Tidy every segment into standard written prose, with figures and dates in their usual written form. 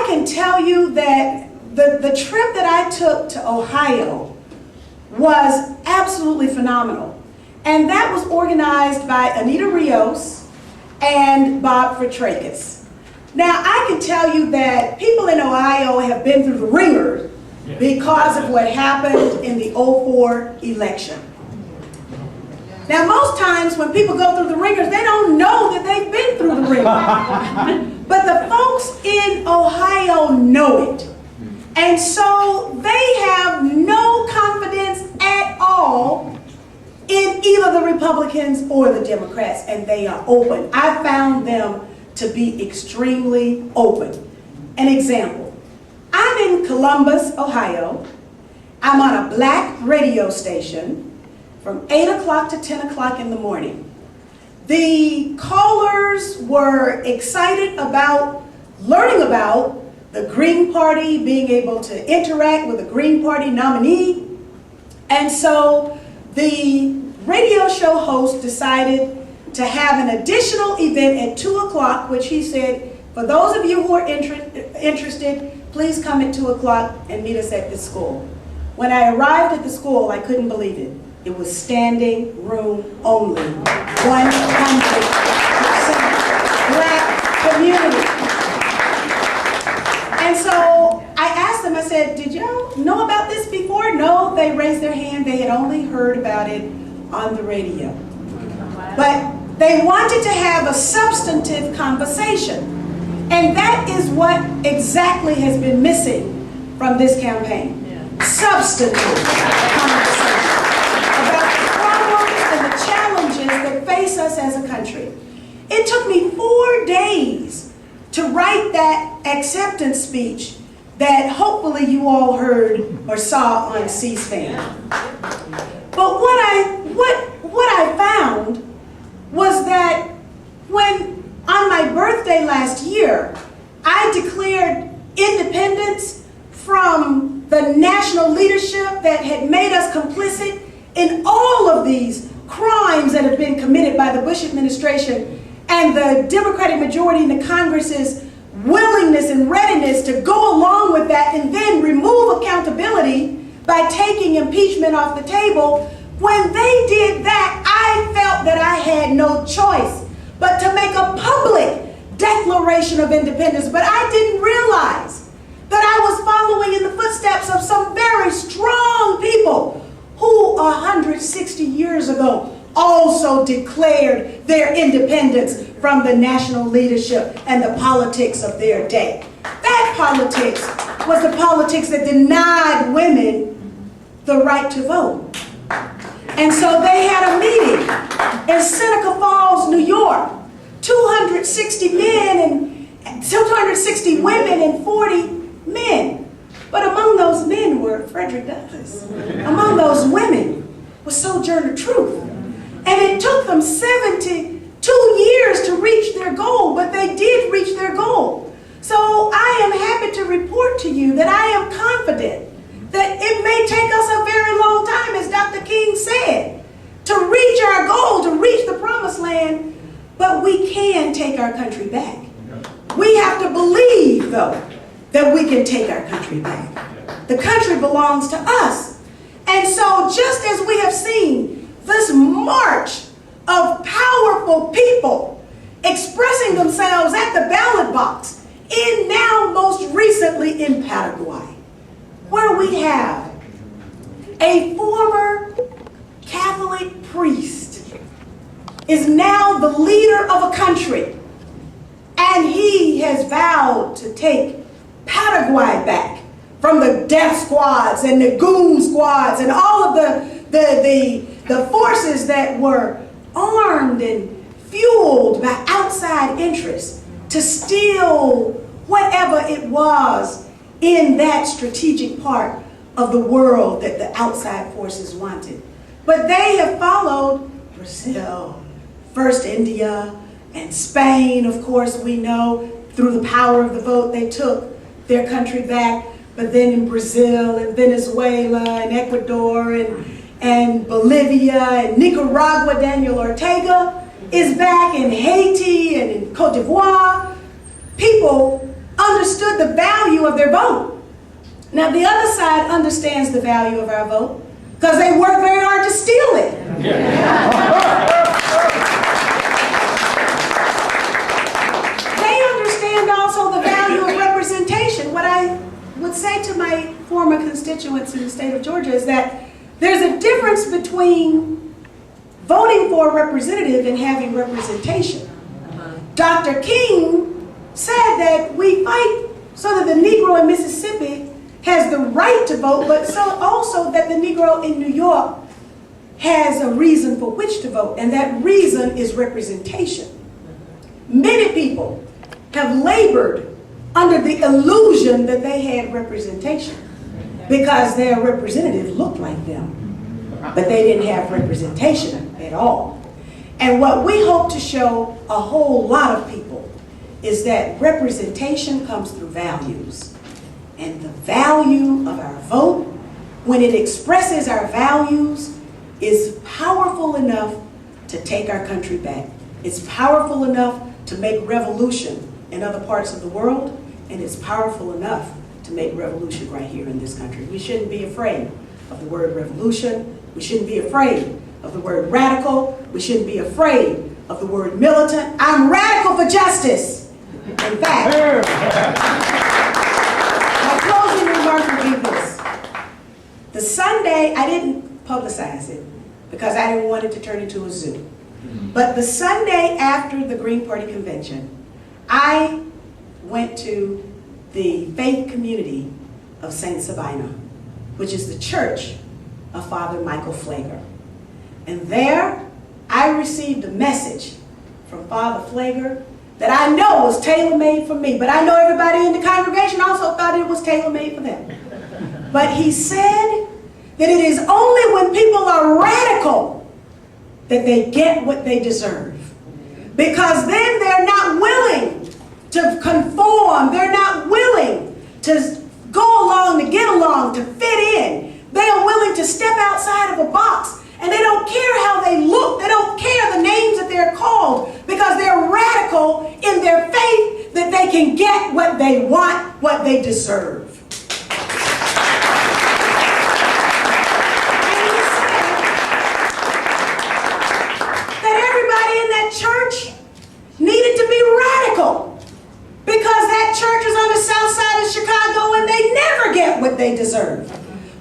can tell you that the trip that I took to Ohio was absolutely phenomenal. And that was organized by Anita Rios and Bob Fitrakis. Now, I can tell you that people in Ohio have been through the ringer because of what happened in the '04 election. Now, most times when people go through the ringers, they don't know that they've been through the ringer. But the folks in Ohio know it. And so they have no confidence at all in either the Republicans or the Democrats, and they are open. I found them to be extremely open. An example, I'm in Columbus, Ohio. I'm on a black radio station from 8 o'clock to 10 o'clock in the morning. The callers were excited about learning about the Green Party, being able to interact with the Green Party nominee. And so the radio show host decided to have an additional event at 2 o'clock, which he said, for those of you who are interested, please come at 2 o'clock and meet us at the school. When I arrived at the school, I couldn't believe it. It was standing room only. 100% black community. And so I asked them, I said, did y'all know about this before? No, they raised their hand. They had only heard about it on the radio. But they wanted to have a substantive conversation. And that is what exactly has been missing from this campaign. Substantive conversation about the problems and the challenges that face us as a country. It took me 4 days to write that acceptance speech that hopefully you all heard or saw on C-SPAN. But what I found was that when on my birthday last year, I declared independence from the national leadership that had made us complicit in all of these crimes that have been committed by the Bush administration and the Democratic majority in the Congress's willingness and readiness to go along with that and then remove accountability by taking impeachment off the table. When they did that, I felt that I had no choice but to make a public declaration of independence. But I didn't realize that I was following in the footsteps of some very strong people who 160 years ago also declared their independence from the national leadership and the politics of their day. That politics was the politics that denied women the right to vote. And so they had a meeting in Seneca Falls, New York. 260 men and 260 women and 40 men. But among those men were Frederick Douglass. Among those women was Sojourner Truth. And it took them 72 years to reach their goal, but they did reach their goal. So I am happy to report to you that I am confident that it may take us a very long time, as Dr. King said, to reach our goal, to reach the promised land, but we can take our country back. We have to believe, though, that we can take our country back. The country belongs to us. And so just as we have seen this march of powerful people expressing themselves at the ballot box, and now most recently in Paraguay, where we have a former Catholic priest is now the leader of a country, and he has vowed to take Paraguay back from the death squads and the goon squads and all of the forces that were armed and fueled by outside interests to steal whatever it was in that strategic part of the world that the outside forces wanted. But they have followed Brazil, first India, and Spain, of course, we know, through the power of the vote, they took their country back. But then in Brazil and Venezuela and Ecuador and Bolivia and Nicaragua, Daniel Ortega is back, in Haiti and in Cote d'Ivoire. People understood the value of their vote. Now, the other side understands the value of our vote because they work very hard to steal it. They understand also the value of representation. What I would say to my former constituents in the state of Georgia is that there's a difference between voting for a representative and having representation. Dr. King said that we fight so that the Negro in Mississippi has the right to vote, but so also that the Negro in New York has a reason for which to vote, and that reason is representation. Many people have labored under the illusion that they had representation because their representative looked like them, but they didn't have representation at all. And what we hope to show a whole lot of people is that representation comes through values. And the value of our vote, when it expresses our values, is powerful enough to take our country back. It's powerful enough to make revolution in other parts of the world, and it's powerful enough to make revolution right here in this country. We shouldn't be afraid of the word revolution. We shouldn't be afraid of the word radical. We shouldn't be afraid of the word militant. I'm radical for justice. In fact, my closing remark would be this. The Sunday, I didn't publicize it because I didn't want it to turn into a zoo. But the Sunday after the Green Party convention, I went to the faith community of St. Sabina, which is the church of Father Michael Flager. And there, I received a message from Father Flager that I know was tailor-made for me, but I know everybody in the congregation also thought it was tailor-made for them. But he said that it is only when people are radical that they get what they deserve. Because then they're not willing to conform. They're not willing to go along, to get along, to fit in. They are willing to step outside of a box. And they don't care how they look. They don't care the names that they're called because they're radical in their faith that they can get what they want, what they deserve. And he said that everybody in that church needed to be radical because that church is on the south side of Chicago and they never get what they deserve.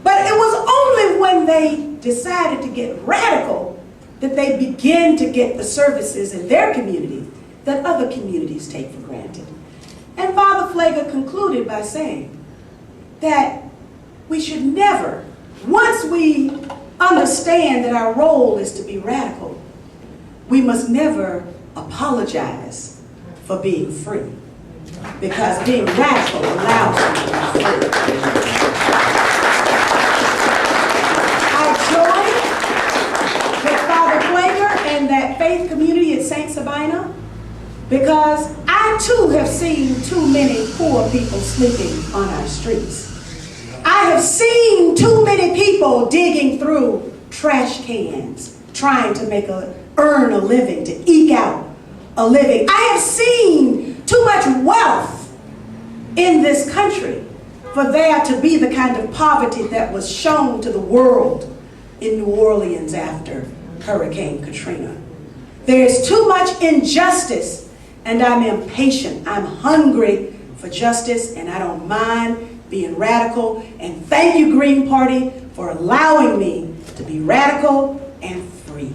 But it was only when they decided to get radical that they begin to get the services in their community that other communities take for granted. And Father Flager concluded by saying that we should never, once we understand that our role is to be radical, we must never apologize for being free, because being radical allows you to be free. And that faith community at St. Sabina, because I too have seen too many poor people sleeping on our streets. I have seen too many people digging through trash cans, trying to earn a living, to eke out a living. I have seen too much wealth in this country for there to be the kind of poverty that was shown to the world in New Orleans after Hurricane Katrina. There is too much injustice, and I'm impatient. I'm hungry for justice, and I don't mind being radical. And thank you, Green Party, for allowing me to be radical and free.